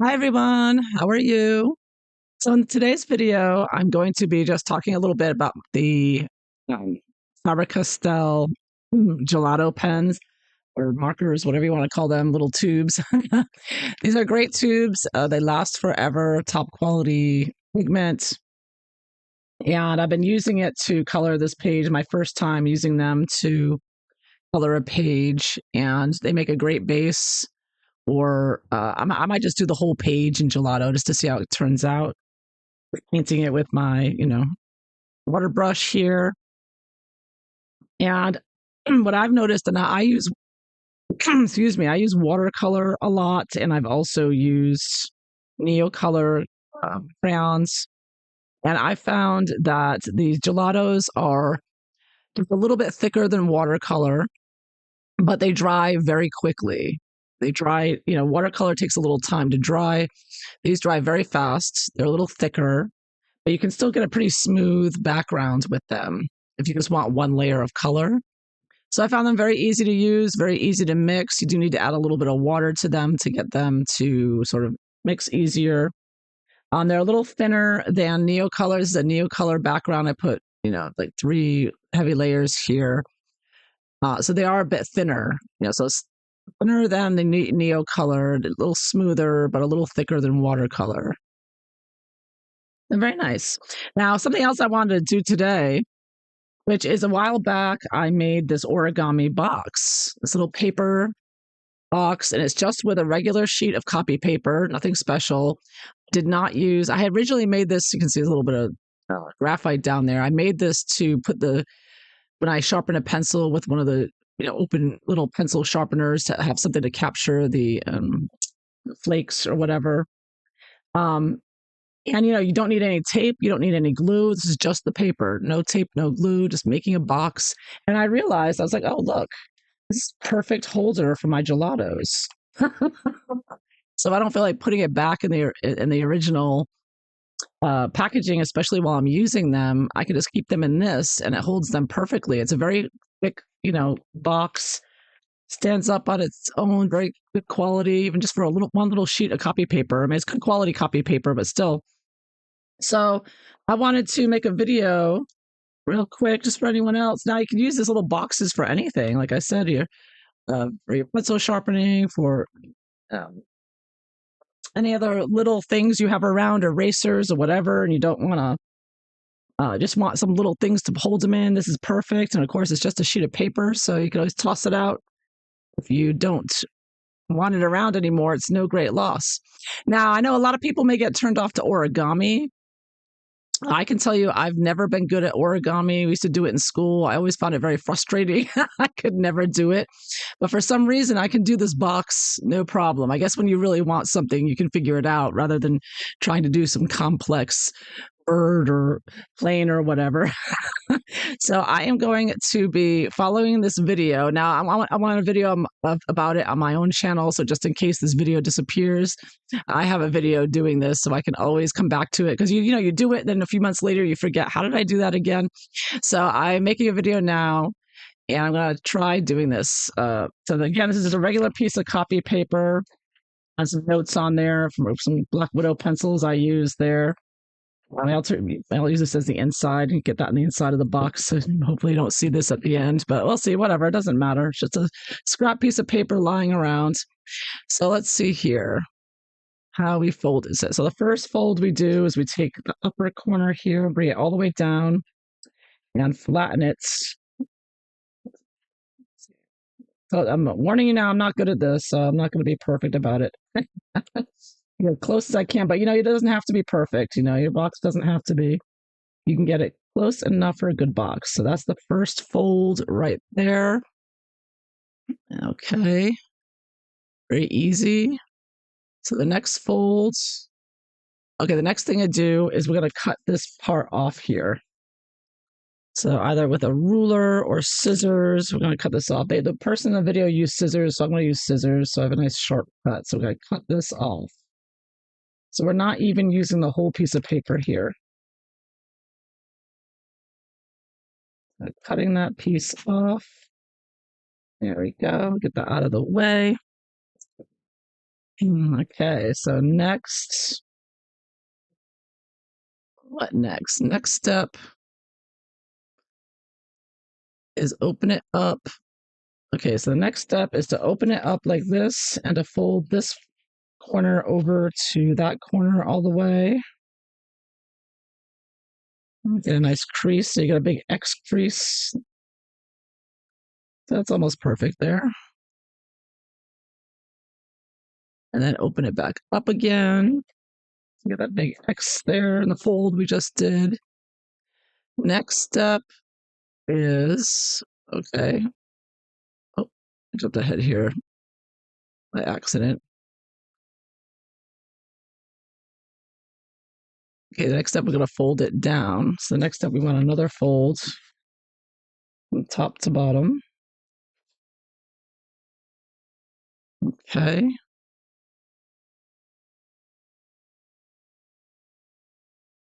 Hi everyone, how are you? So in today's video, I'm going to be just talking a little bit about the um, Faber-Castell gelato pens or markers, whatever you want to call them, little tubes. These are great tubes. They last forever, top quality pigment. And I've been using it to color this page, my first time using them to color a page, and they make a great base. Or I might just do the whole page in gelato just to see how it turns out. Painting it with my, water brush here. And what I've noticed, and I use, excuse me, I use watercolor a lot, and I've also used Neocolor crayons. And I found that these gelatos are just a little bit thicker than watercolor, but they dry very quickly. They dry, watercolor takes a little time to dry. These dry very fast. They're a little thicker, but you can still get a pretty smooth background with them if you just want one layer of color. So I found them very easy to use, very easy to mix. You do need to add a little bit of water to them to get them to sort of mix easier. They're a little thinner than Neocolors. The Neocolor background, I put, like 3 heavy layers here. So they are a bit thinner, so it's thinner than the Neocolor, a little smoother, but a little thicker than watercolor. And very nice. Now, something else I wanted to do today, which is a while back, I made this origami box, this little paper box, and it's just with a regular sheet of copy paper, nothing special. Did not use, I had originally made this, you can see a little bit of graphite down there. I made this to put when I sharpen a pencil with one of the, open little pencil sharpeners to have something to capture the flakes or whatever. And you don't need any tape, you don't need any glue. This is just the paper. No tape, no glue, just making a box. And I realized, I was like, oh, look, this is perfect holder for my gelatos. So I don't feel like putting it back in the original packaging, especially while I'm using them. I can just keep them in this and it holds them perfectly. It's a very thick, box, stands up on its own, very good quality, even just for one little sheet of copy paper. I mean, it's good quality copy paper, but still. So I wanted to make a video real quick just for anyone else. Now you can use these little boxes for anything. Like I said, for your pencil sharpening, for um, any other little things you have around, erasers or whatever, and you don't want to just want some little things to hold them in. This is perfect. And of course, it's just a sheet of paper, so you can always toss it out. If you don't want it around anymore, it's no great loss. Now, I know a lot of people may get turned off to origami. I can tell you, I've never been good at origami. We used to do it in school. I always found it very frustrating. I could never do it. But for some reason, I can do this box no problem. I guess when you really want something, you can figure it out rather than trying to do some complex bird or plane or whatever. So I am going to be following this video. Now, I want a video about it on my own channel. So just in case this video disappears, I have a video doing this so I can always come back to it. Because, you do it, then a few months later, you forget, how did I do that again? So I'm making a video now, and I'm going to try doing this. So again, this is a regular piece of copy paper and some notes on there from some Black Widow pencils I use there. I'll use this as the inside and get that on the inside of the box. So hopefully you don't see this at the end, but we'll see. Whatever, it doesn't matter. It's just a scrap piece of paper lying around. So let's see here how we fold it. So the first fold we do is we take the upper corner here, bring it all the way down, and flatten it. So I'm warning you now, I'm not good at this, so I'm not going to be perfect about it. As close as I can, but it doesn't have to be perfect. Your box doesn't have to be. You can get it close enough for a good box. So that's the first fold right there. Okay. Very easy. So the next fold. Okay, the next thing I do is we're going to cut this part off here. So either with a ruler or scissors, we're going to cut this off. The person in the video used scissors, so I'm going to use scissors. So I have a nice sharp cut. So we're going to cut this off. So we're not even using the whole piece of paper here. Cutting that piece off. There we go. Get that out of the way. Okay, so next, what next? Next step is open it up. Okay, so the next step is to open it up like this and to fold this corner over to that corner all the way. Get a nice crease, so you get a big X crease. That's almost perfect there. And then open it back up again. Get that big X there in the fold we just did. Next step is, okay. Oh, I jumped ahead here by accident. Okay, the next step, we're going to fold it down. So the next step, we want another fold from top to bottom. Okay.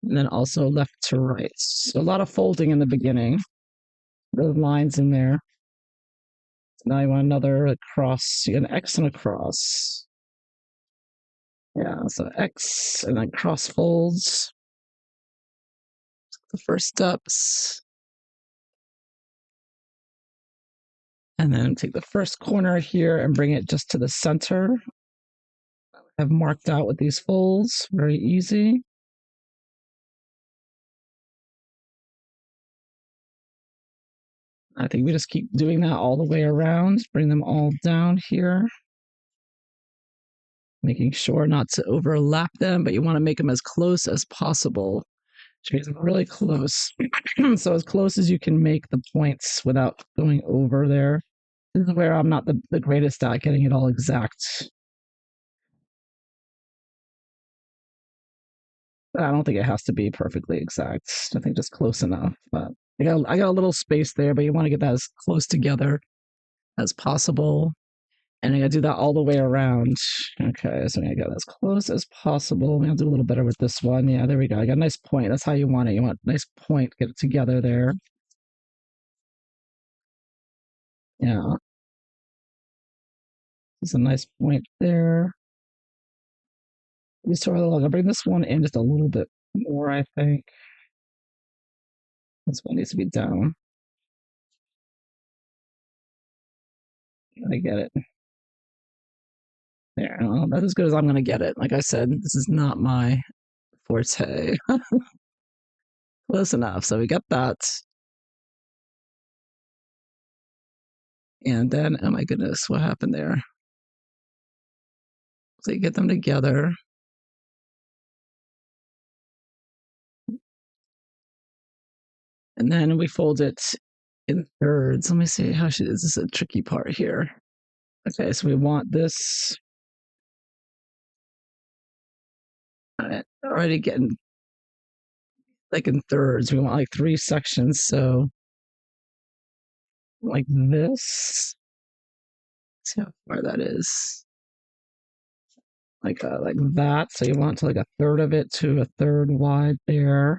And then also left to right. So a lot of folding in the beginning. Those lines in there. So now you want another across. You get an X and a cross. Yeah, so X and then cross folds. The first steps. And then take the first corner here and bring it just to the center. I've marked out with these folds, very easy. I think we just keep doing that all the way around, bring them all down here. Making sure not to overlap them, but you want to make them as close as possible. Make them really close. So as close as you can make the points without going over there. This is where I'm not the greatest at getting it all exact. I don't think it has to be perfectly exact. I think just close enough. But I got a little space there, but you want to get that as close together as possible. And I gotta do that all the way around. Okay, so I got as close as possible. Maybe I'll do a little better with this one. Yeah, there we go. I got a nice point. That's how you want it. You want a nice point, get it together there. Yeah. There's a nice point there. I'll bring this one in just a little bit more, I think. This one needs to be down. I get it. There, that's as good as I'm gonna get it. Like I said, this is not my forte. Close enough. So we got that. And then, oh my goodness, what happened there? So you get them together. And then we fold it in thirds. Let me see how she is. This is a tricky part here. Okay, so we want this already getting like in thirds. We want like 3 sections. So like this. Let's see how far that is. Like that. So you want to like a third of it to a third wide there.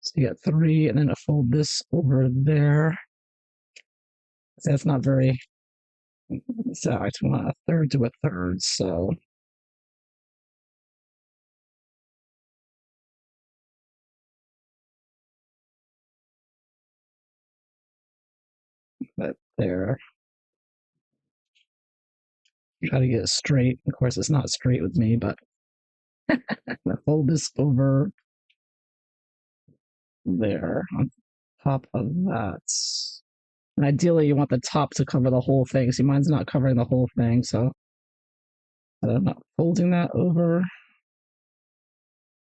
So you got 3, and then I fold this over there. So that's not very exact. We want a third to a third. So that there. Try to get it straight. Of course, it's not straight with me, but I'm gonna fold this over there on top of that. And ideally, you want the top to cover the whole thing. See, mine's not covering the whole thing, so I'm not folding that over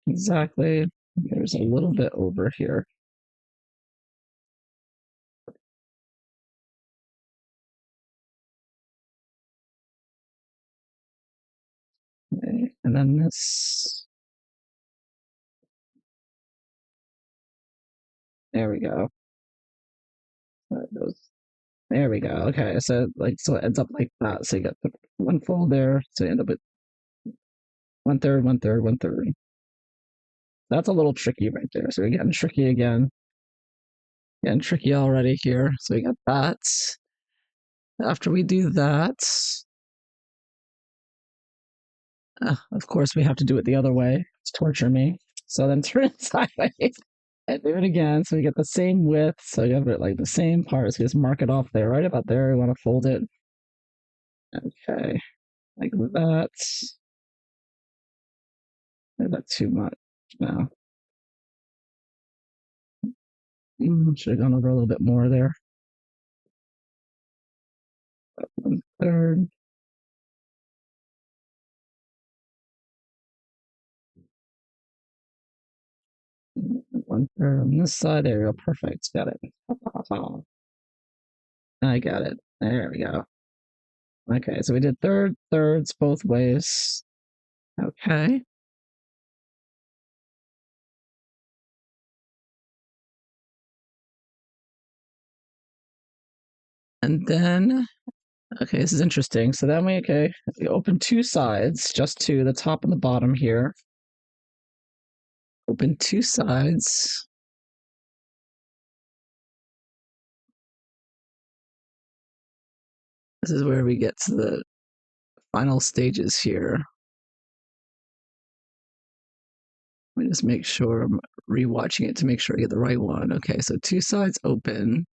exactly. There's a little bit over here. Okay. And then this. There we go. There we go. Okay, so so it ends up like that. So you got the one fold there, so you end up with 1/3, 1/3, 1/3. That's a little tricky right there. So we're getting tricky again. Getting tricky already here. So we got that. After we do that, of course, we have to do it the other way. It's torture me. So then turn it sideways and do it again. So we get the same width. So you have it like the same part. So just mark it off there, right about there. We want to fold it. Okay, like that. Is that too much? No. Should have gone over a little bit more there. 1/3. 1/3 on this side. There we go. Perfect. Got it. I got it. There we go. Okay, so we did thirds both ways. Okay. And then, okay, this is interesting. So then we open two sides, just two, the top and the bottom here. Open two sides. This is where we get to the final stages here. Let me just make sure I'm rewatching it to make sure I get the right one. Okay, so two sides open.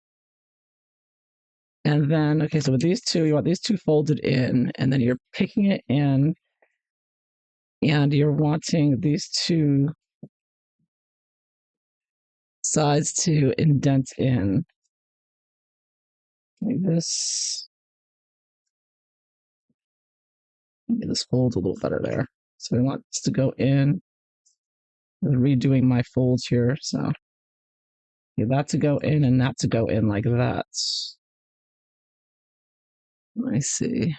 And then, okay, so with these two, you want these two folded in, and then you're picking it in, and you're wanting these two sides to indent in like this. Maybe this folds a little better there. So we want this to go in. I'm redoing my folds here. So that to go in and that to go in like that. I see.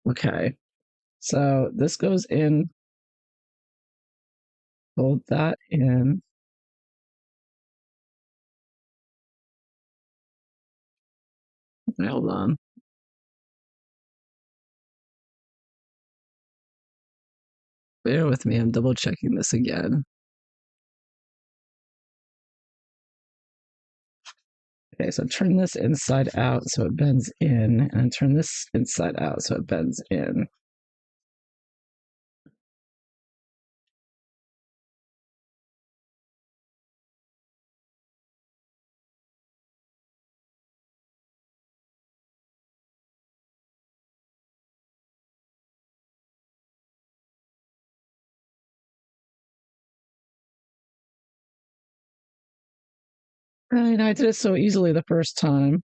Okay. So this goes in, fold that in. Hold on. Bear with me. I'm double checking this again. Okay, so turn this inside out so it bends in, and turn this inside out so it bends in. And I did it so easily the first time.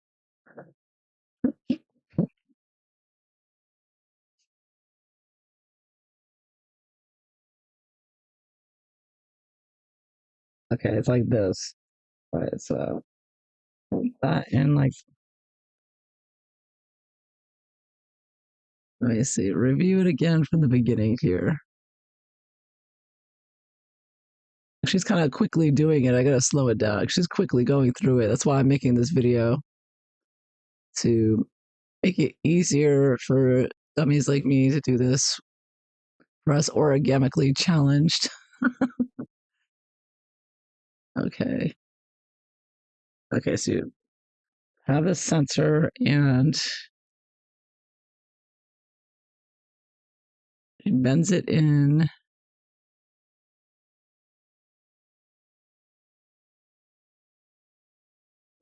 Okay, it's like this. Right, so that in like, let me see, review it again from the beginning here. She's kind of quickly doing it. I gotta slow it down. She's quickly going through it. That's why I'm making this video to make it easier for dummies like me to do this, for us origamically challenged. Okay. Okay, so you have a center and it bends it in.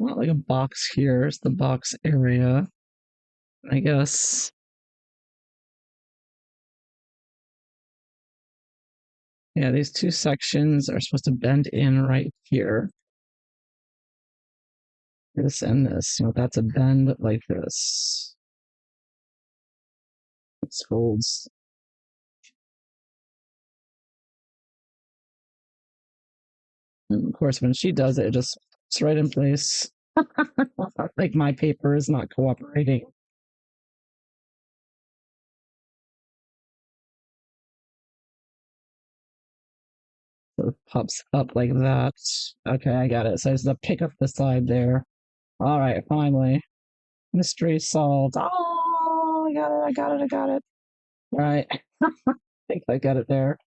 Not like a box here. It's the box area, I guess. Yeah, these two sections are supposed to bend in right here. This and this, that's a bend like this. It folds. And of course, when she does it, it just it's right in place. Like my paper is not cooperating. So it pops up like that. Okay, I got it. So I just have to pick up the side there. All right, finally. Mystery solved. Oh, I got it, I got it, I got it. All right. I think I got it there.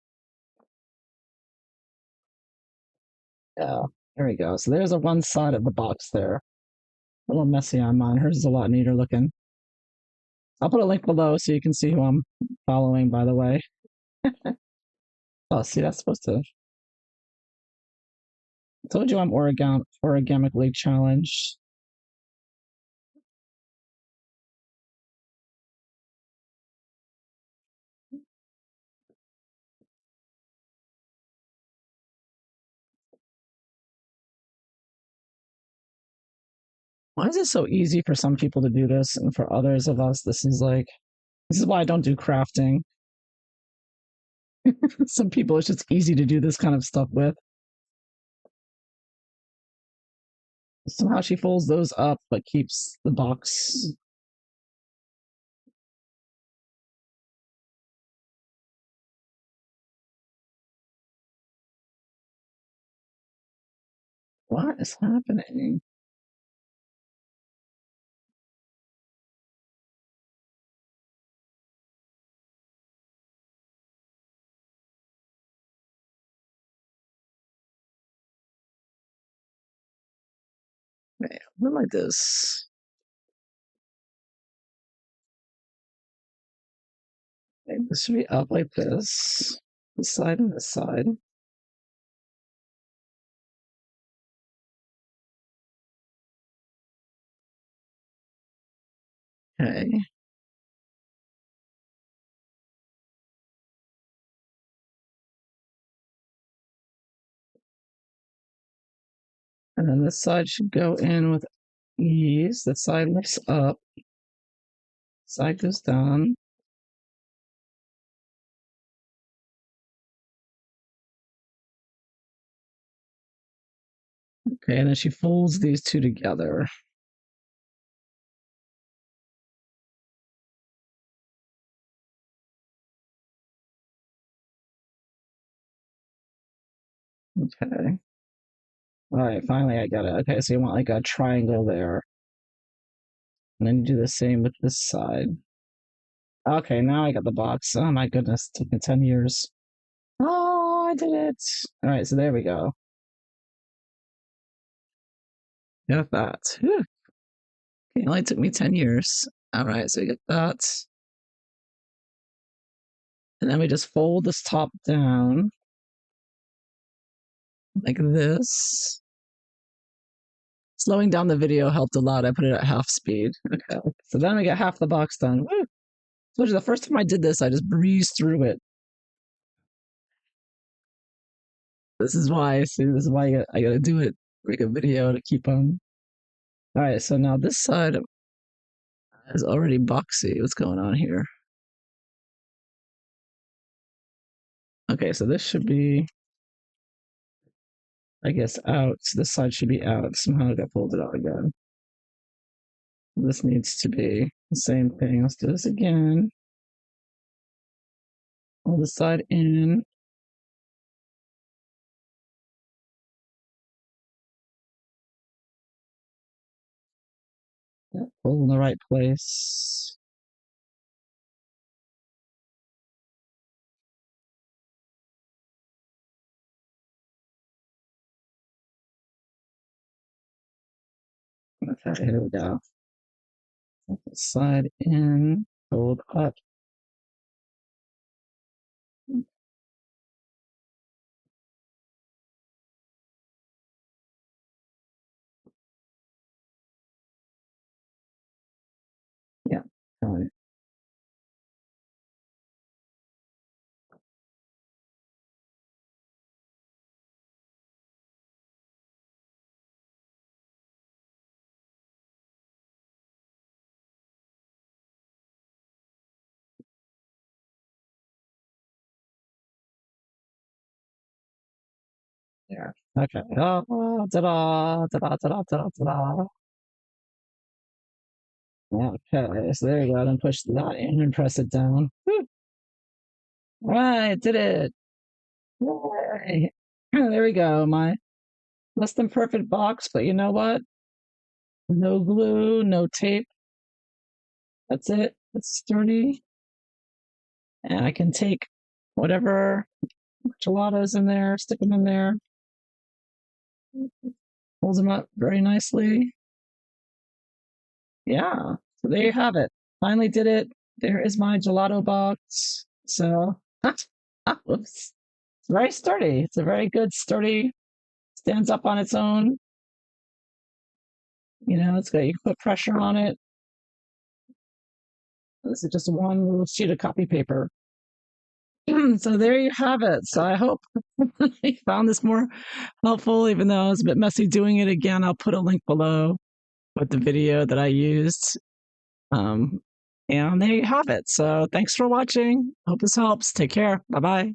Yeah, there we go. So there's a one side of the box there. A little messy on mine. Hers is a lot neater looking. I'll put a link below so you can see who I'm following, by the way. Oh, see, that's supposed to. I told you I'm origamically challenged. Why is it so easy for some people to do this, and for others of us, this is why I don't do crafting. Some people it's just easy to do this kind of stuff with. Somehow she folds those up but keeps the box. What is happening? Man, not like this. Maybe this should be up like this. This side and this side. Okay. And then this side should go in with ease. The side lifts up. Side goes down. Okay, and then she folds these two together. Okay. All right, finally I got it. Okay, so you want like a triangle there. And then you do the same with this side. Okay, now I got the box. Oh my goodness, it took me 10 years. Oh, I did it. All right, so there we go. Got that. Whew. Okay, it only took me 10 years. All right, so we get that. And then we just fold this top down like this. Slowing down the video helped a lot. I put it at half speed. Okay, so then we get half the box done. Woo. So the first time I did this, I just breezed through it. This is why, see, this is why I gotta do it. Make a video to keep on. All right, so now this side is already boxy. What's going on here? Okay, so this should be, I guess, out. So this side should be out. Somehow it got folded out again. This needs to be the same thing. Let's do this again. Pull the side in. Pull in the right place. Okay, here we go. Slide in, fold up. Yeah. All right. Yeah. Okay. Oh, ta-da, ta-da, ta-da, ta-da, ta-da. Okay, so there you go. Then push that in and press it down. Woo. All right, did it. Yay. There we go. My less than perfect box, but you know what? No glue, no tape. That's it. It's sturdy. And I can take whatever gelatos in there, stick them in there. Holds them up very nicely. Yeah. So there you have it. Finally did it. There is my gelato box. So, whoops. It's very sturdy. It's a very good, sturdy, stands up on its own. You know, it's got, you can put pressure on it. This is just one little sheet of copy paper. So there you have it. So I hope you found this more helpful, even though I was a bit messy doing it again. I'll put a link below with the video that I used. Um, and there you have it. So thanks for watching. Hope this helps. Take care. Bye bye.